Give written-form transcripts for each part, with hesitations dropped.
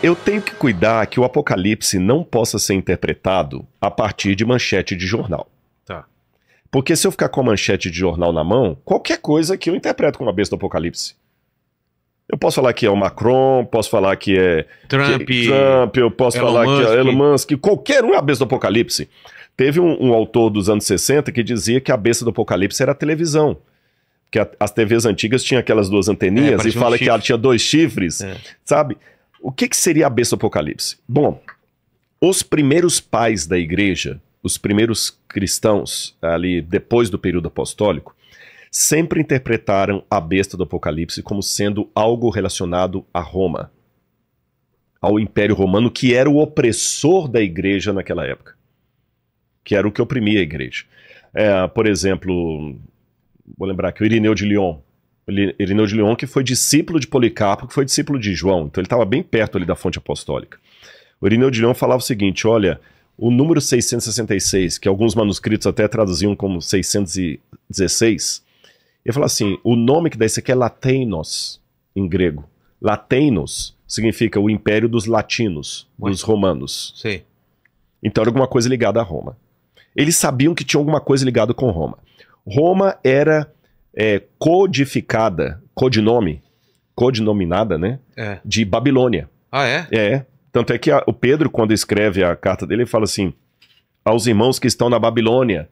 eu tenho que cuidar que o Apocalipse não possa ser interpretado a partir de manchete de jornal. Tá. Porque se eu ficar com a manchete de jornal na mão, qualquer coisa que eu interpreto como a besta do Apocalipse. Eu posso falar que é o Macron, posso falar que é Trump, eu posso Elon falar que Musk. é Elon Musk, qualquer um é a besta do Apocalipse. Teve um autor dos anos 60 que dizia que a besta do Apocalipse era a televisão. Que as TVs antigas tinham aquelas duas anteninhas e parecia fala um que ela chifre. tinha 2 chifres, É. sabe? O que seria a besta do Apocalipse? Bom, os primeiros pais da igreja, os primeiros cristãos, ali depois do período apostólico, sempre interpretaram a besta do Apocalipse como sendo algo relacionado a Roma, ao Império Romano, que era o opressor da igreja naquela época, que era o que oprimia a igreja. Por exemplo, vou lembrar aqui o Irineu de Lyon. Irineu de Lyon, que foi discípulo de Policarpo, que foi discípulo de João, então ele estava bem perto ali da fonte apostólica. O Irineu de Lyon falava o seguinte, olha, o número 666, que alguns manuscritos até traduziam como 616, ele fala assim, o nome que dá isso aqui é Lateinos, em grego. Lateinos significa o império dos latinos, dos romanos. Sei. Então era alguma coisa ligada a Roma. Eles sabiam que tinha alguma coisa ligada com Roma. Roma era codinominada, né? De Babilônia. Ah, é? Tanto é que o Pedro, quando escreve a carta dele, ele fala assim, aos irmãos que estão na Babilônia.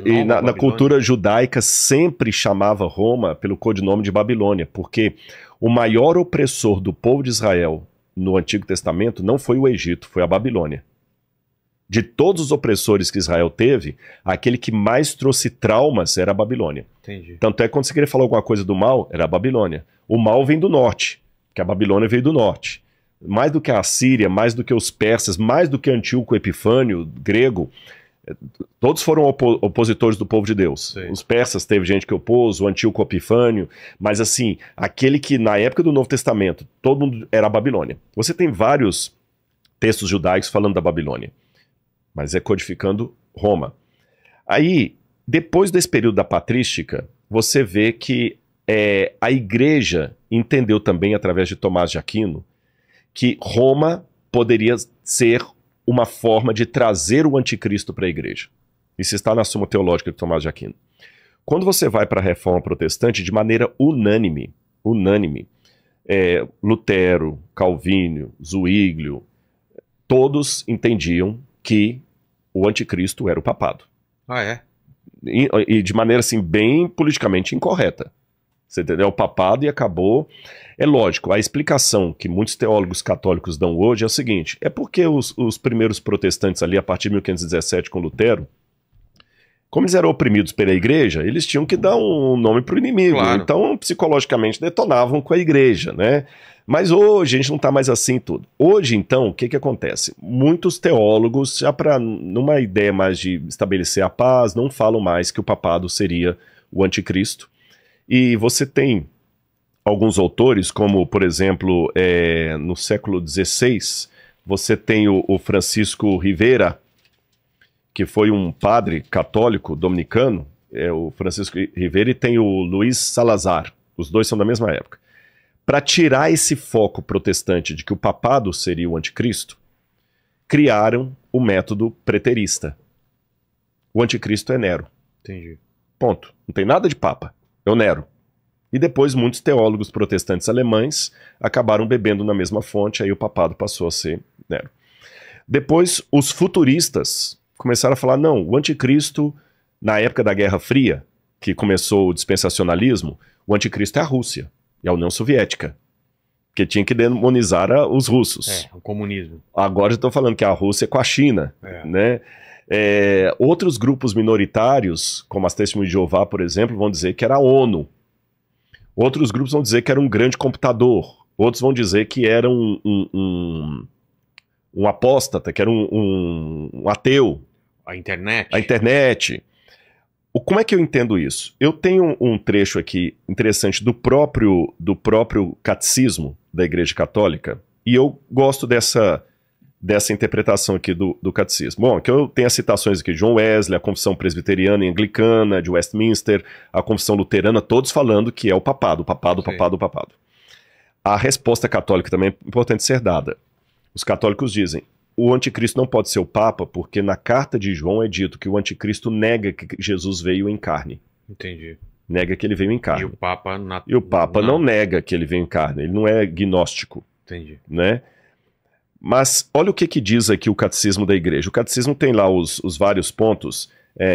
E na cultura judaica sempre chamava Roma pelo codinome de Babilônia, porque o maior opressor do povo de Israel no Antigo Testamento não foi o Egito, foi a Babilônia. De todos os opressores que Israel teve, aquele que mais trouxe traumas era a Babilônia. Entendi. Tanto é que quando você queria falar alguma coisa do mal, era a Babilônia. O mal vem do norte, que a Babilônia veio do norte. Mais do que a Assíria, mais do que os persas, mais do que Antíoco Epifânio, grego, todos foram opositores do povo de Deus. Sim. Os persas teve gente que opôs, o Antíoco Epifânio, mas assim, aquele que na época do Novo Testamento, todo mundo era a Babilônia. Você tem vários textos judaicos falando da Babilônia, mas é codificando Roma. Aí, depois desse período da patrística, você vê que a igreja entendeu também, através de Tomás de Aquino, que Roma poderia ser uma forma de trazer o anticristo para a igreja. Isso está na Suma Teológica de Tomás de Aquino. Quando você vai para a Reforma Protestante, de maneira unânime, Lutero, Calvínio, Zwinglio, todos entendiam que o anticristo era o papado. Ah, é? E de maneira assim, bem politicamente incorreta. Você entendeu? O papado e acabou. É lógico, a explicação que muitos teólogos católicos dão hoje é o seguinte, é porque os primeiros protestantes ali, a partir de 1517 com Lutero, como eles eram oprimidos pela igreja, eles tinham que dar um nome para o inimigo. Claro. Então, psicologicamente, detonavam com a igreja, né? Mas hoje a gente não está mais assim tudo. Hoje, então, o que acontece? Muitos teólogos, já para numa ideia mais de estabelecer a paz, não falam mais que o papado seria o anticristo. E você tem alguns autores, como, por exemplo, no século XVI, você tem o Francisco Rivera, que foi um padre católico dominicano, o Francisco Rivera, e tem o Luiz Salazar, os dois são da mesma época. Para tirar esse foco protestante de que o papado seria o anticristo, criaram o método preterista. O anticristo é Nero. Entendi. Ponto. Não tem nada de papa. É o Nero. E depois muitos teólogos protestantes alemães acabaram bebendo na mesma fonte, aí o papado passou a ser Nero. Depois os futuristas começaram a falar, não, o anticristo, na época da Guerra Fria, que começou o dispensacionalismo, o anticristo é a Rússia e a União Soviética, que tinha que demonizar os russos. O comunismo. Agora eu estou falando que a Rússia é com a China, né? Outros grupos minoritários, como as Testemunhas de Jeová, por exemplo, vão dizer que era a ONU. Outros grupos vão dizer que era um grande computador. Outros vão dizer que era um apóstata, que era um ateu. A internet. A internet. Como é que eu entendo isso? Eu tenho um trecho aqui interessante do próprio catecismo da Igreja Católica, e eu gosto dessa interpretação aqui do catecismo. Bom, aqui eu tenho as citações aqui de John Wesley, a Confissão Presbiteriana e Anglicana, de Westminster, a Confissão Luterana, todos falando que é o papado. a resposta católica também é importante ser dada. Os católicos dizem, o anticristo não pode ser o Papa, porque na carta de João é dito que o anticristo nega que Jesus veio em carne. Entendi. Nega que ele veio em carne. E o Papa não nega que ele veio em carne, ele não é gnóstico. Entendi. Né? Mas olha o que diz aqui o Catecismo da Igreja. O Catecismo tem lá os vários pontos,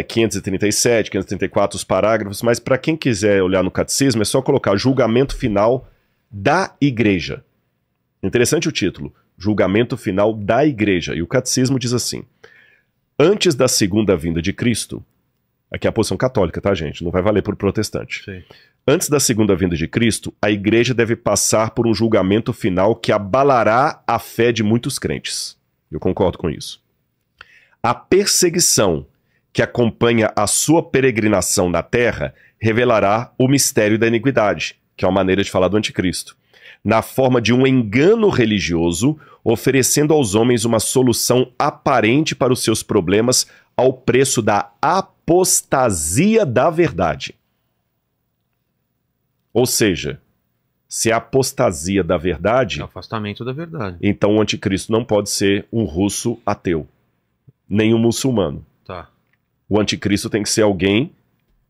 537, 534, os parágrafos, mas para quem quiser olhar no Catecismo é só colocar julgamento final da Igreja. Interessante o título, julgamento final da Igreja. E o Catecismo diz assim, antes da segunda vinda de Cristo, aqui é a posição católica, tá, gente? Não vai valer para o protestante. Sim. Antes da segunda vinda de Cristo, a Igreja deve passar por um julgamento final que abalará a fé de muitos crentes. Eu concordo com isso. A perseguição que acompanha a sua peregrinação na terra revelará o mistério da iniquidade, que é uma maneira de falar do anticristo, na forma de um engano religioso, oferecendo aos homens uma solução aparente para os seus problemas ao preço da apostasia da verdade. Ou seja, se a apostasia da verdade... É o afastamento da verdade. Então o anticristo não pode ser um russo ateu, nem um muçulmano. Tá. O anticristo tem que ser alguém,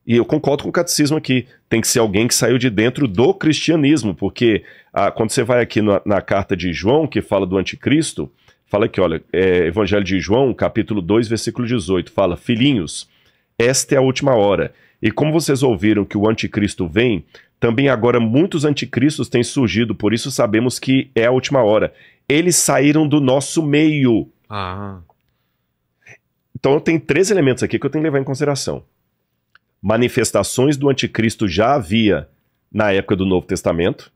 e eu concordo com o catecismo aqui, tem que ser alguém que saiu de dentro do cristianismo, porque quando você vai aqui na carta de João, que fala do anticristo, fala aqui, olha, Evangelho de João, capítulo 2, versículo 18, fala, filhinhos, esta é a última hora, e como vocês ouviram que o anticristo vem, também agora muitos anticristos têm surgido, por isso sabemos que é a última hora. Eles saíram do nosso meio. Então tem 3 elementos aqui que eu tenho que levar em consideração. Manifestações do anticristo já havia na época do Novo Testamento,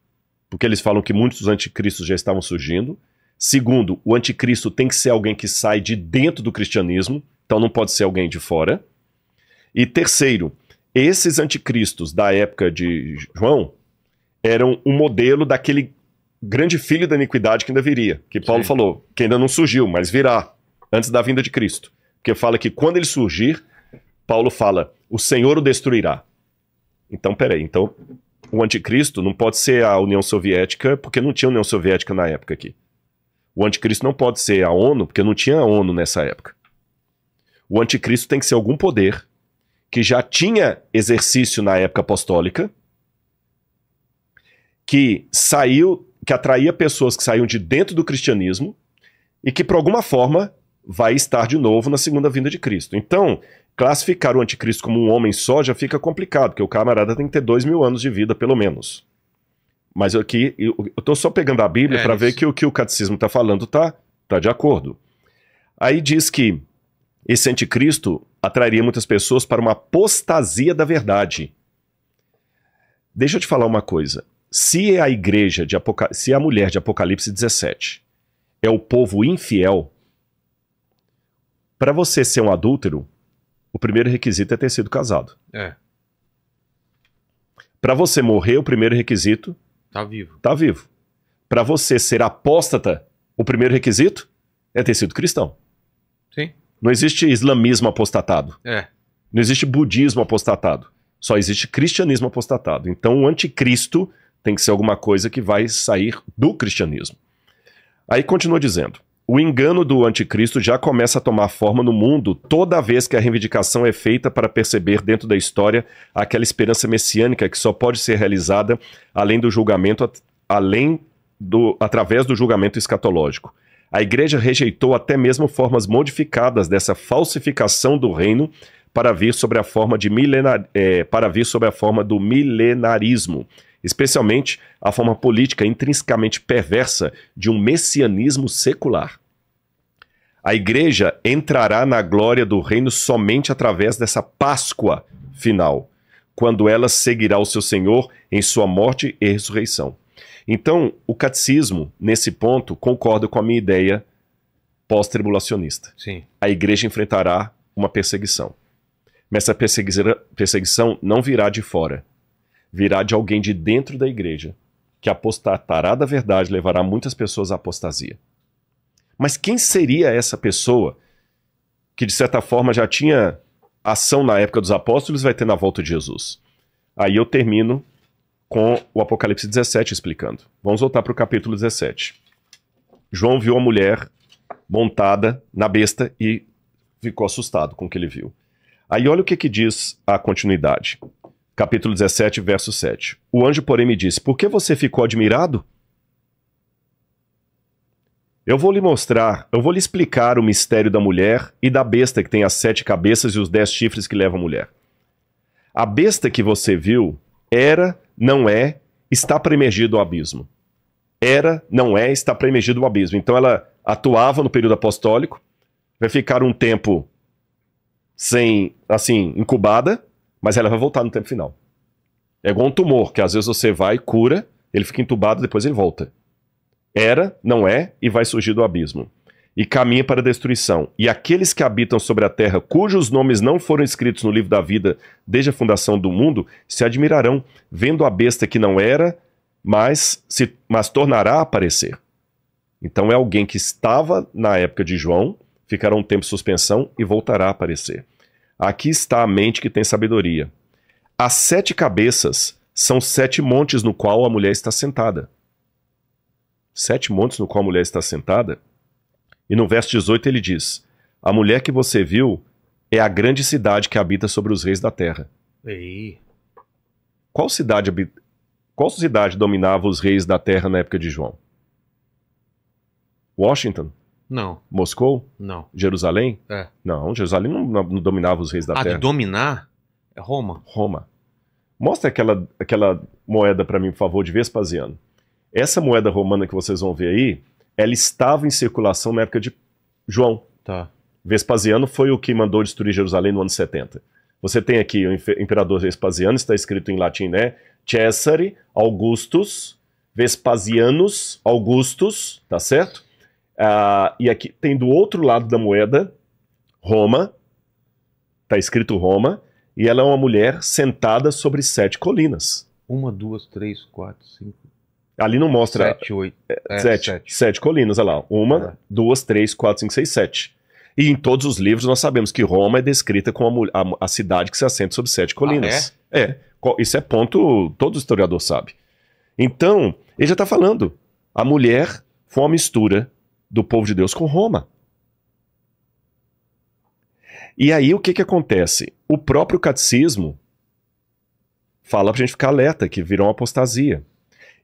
porque eles falam que muitos dos anticristos já estavam surgindo. Segundo, o anticristo tem que ser alguém que sai de dentro do cristianismo, então não pode ser alguém de fora. E terceiro, esses anticristos da época de João eram um modelo daquele grande filho da iniquidade que ainda viria, que Paulo falou, que ainda não surgiu, mas virá, antes da vinda de Cristo. Porque fala que quando ele surgir, Paulo fala, o Senhor o destruirá. Então, peraí, então o anticristo não pode ser a União Soviética, porque não tinha União Soviética na época aqui. O anticristo não pode ser a ONU, porque não tinha a ONU nessa época. O anticristo tem que ser algum poder que já tinha exercício na época apostólica, que atraía pessoas que saíam de dentro do cristianismo e que, por alguma forma, vai estar de novo na segunda vinda de Cristo. Então, classificar o anticristo como um homem só já fica complicado, porque o camarada tem que ter 2000 anos de vida, pelo menos. Mas aqui, eu estou só pegando a Bíblia para ver que o que o catecismo está falando tá de acordo. Aí diz que esse anticristo atrairia muitas pessoas para uma apostasia da verdade. Deixa eu te falar uma coisa. Se a igreja se a mulher de Apocalipse 17 é o povo infiel, para você ser um adúltero, o primeiro requisito é ter sido casado. Para você morrer, o primeiro requisito... Tá vivo. Para você ser apóstata, o primeiro requisito é ter sido cristão. Sim. Não existe islamismo apostatado. Não existe budismo apostatado. Só existe cristianismo apostatado. Então o anticristo tem que ser alguma coisa que vai sair do cristianismo. Aí continua dizendo, o engano do anticristo já começa a tomar forma no mundo toda vez que a reivindicação é feita para perceber dentro da história aquela esperança messiânica que só pode ser realizada além do julgamento, através do julgamento escatológico. A igreja rejeitou até mesmo formas modificadas dessa falsificação do reino para vir sobre a forma do milenarismo, especialmente a forma política intrinsecamente perversa de um messianismo secular. A igreja entrará na glória do reino somente através dessa Páscoa final, quando ela seguirá o seu Senhor em sua morte e ressurreição. Então, o catecismo, nesse ponto, concorda com a minha ideia pós-tribulacionista. Sim. A igreja enfrentará uma perseguição. Mas essa perseguição não virá de fora. Virá de alguém de dentro da igreja, que apostatará da verdade, levará muitas pessoas à apostasia. Mas quem seria essa pessoa que, de certa forma, já tinha ação na época dos apóstolos e vai ter na volta de Jesus? Aí eu termino com o Apocalipse 17 explicando. Vamos voltar para o capítulo 17. João viu a mulher montada na besta e ficou assustado com o que ele viu. Aí olha o que diz a continuidade. Capítulo 17, verso 7. O anjo, porém, me disse, por que você ficou admirado? Eu vou lhe mostrar, eu vou lhe explicar o mistério da mulher e da besta que tem as 7 cabeças e os 10 chifres que levam a mulher. A besta que você viu era, não é, está para emergir do abismo. Era, não é, está para emergir do abismo. Então ela atuava no período apostólico, vai ficar um tempo sem, assim, incubada, mas ela vai voltar no tempo final. É igual um tumor, que às vezes você vai, cura, ele fica entubado, depois ele volta. Era, não é, e vai surgir do abismo. E caminha para a destruição. E aqueles que habitam sobre a terra, cujos nomes não foram escritos no livro da vida desde a fundação do mundo, se admirarão, vendo a besta que não era, mas tornará a aparecer. Então é alguém que estava na época de João, ficará um tempo de suspensão e voltará a aparecer. Aqui está a mente que tem sabedoria. As 7 cabeças são 7 montes no qual a mulher está sentada. 7 montes no qual a mulher está sentada. E no verso 18 ele diz, a mulher que você viu é a grande cidade que habita sobre os reis da terra. Ei. Qual cidade dominava os reis da terra na época de João? Washington? Não. Moscou? Não. Jerusalém? É. Não, Jerusalém não dominava os reis da terra. De dominar? É Roma. Roma. Mostra aquela moeda para mim, por favor, de Vespasiano. Essa moeda romana que vocês vão ver aí, ela estava em circulação na época de João. Tá. Vespasiano foi o que mandou destruir Jerusalém no ano 70. Você tem aqui o imperador Vespasiano, está escrito em latim, né? Cesare Augustus Vespasianus Augustus, tá certo? E aqui tem do outro lado da moeda, Roma, tá escrito Roma, e ela é uma mulher sentada sobre 7 colinas. 1, 2, 3, 4, 5... Ali não mostra... 7, 8... 7 colinas, olha lá. 1, 2, 3, 4, 5, 6, 7. E em todos os livros nós sabemos que Roma é descrita como a cidade que se assenta sobre 7 colinas. Isso é ponto, todo historiador sabe. Então, ele já está falando, a mulher foi uma mistura do povo de Deus com Roma. E aí o que acontece? O próprio catecismo fala para a gente ficar alerta, que virou uma apostasia.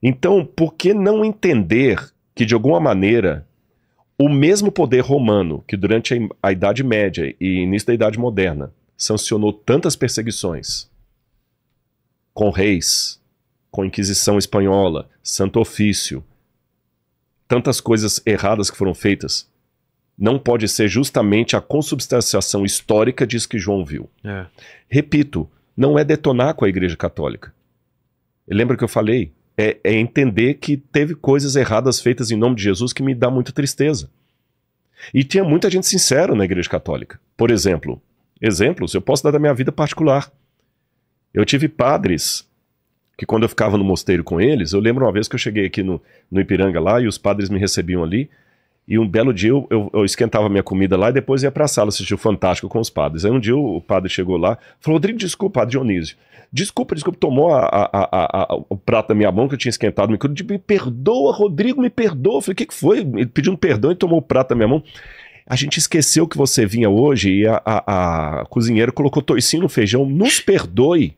Então, por que não entender que, de alguma maneira, o mesmo poder romano que durante a Idade Média e início da Idade Moderna sancionou tantas perseguições com reis, com Inquisição Espanhola, Santo Ofício, tantas coisas erradas que foram feitas, não pode ser justamente a consubstanciação histórica disso que João viu. Repito, não é detonar com a Igreja Católica. Lembra que eu falei? É entender que teve coisas erradas feitas em nome de Jesus que me dá muita tristeza. E tinha muita gente sincera na Igreja Católica. Por exemplo, exemplos eu posso dar da minha vida particular. Eu tive padres que quando eu ficava no mosteiro com eles, eu lembro uma vez que eu cheguei aqui no Ipiranga lá e os padres me recebiam ali. E um belo dia eu esquentava minha comida lá e depois ia para a sala assistir o Fantástico com os padres. Aí um dia o padre chegou lá e falou, Rodrigo, desculpa, padre Dionísio. Desculpa, tomou o prato da minha mão que eu tinha esquentado. Me perdoa, Rodrigo, me perdoa. Eu falei, o que foi? Ele pediu um perdão e tomou o prato da minha mão. A gente esqueceu que você vinha hoje e a cozinheira colocou toicinho no feijão. Nos perdoe.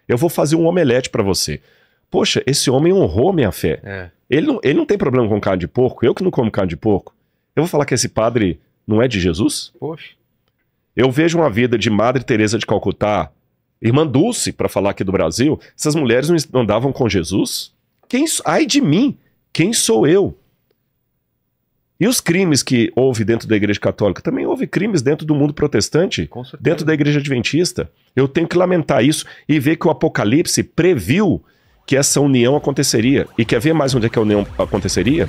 Eu vou fazer um omelete para você. Poxa, esse homem honrou minha fé. Ele não tem problema com carne de porco. Eu que não como carne de porco. Eu vou falar que esse padre não é de Jesus? Poxa. Eu vejo uma vida de Madre Teresa de Calcutá, Irmã Dulce, para falar aqui do Brasil, essas mulheres não andavam com Jesus? Ai de mim, quem sou eu? E os crimes que houve dentro da Igreja Católica? Também houve crimes dentro do mundo protestante, dentro da Igreja Adventista. Eu tenho que lamentar isso e ver que o Apocalipse previu que essa união aconteceria. E quer ver mais onde é que a união aconteceria?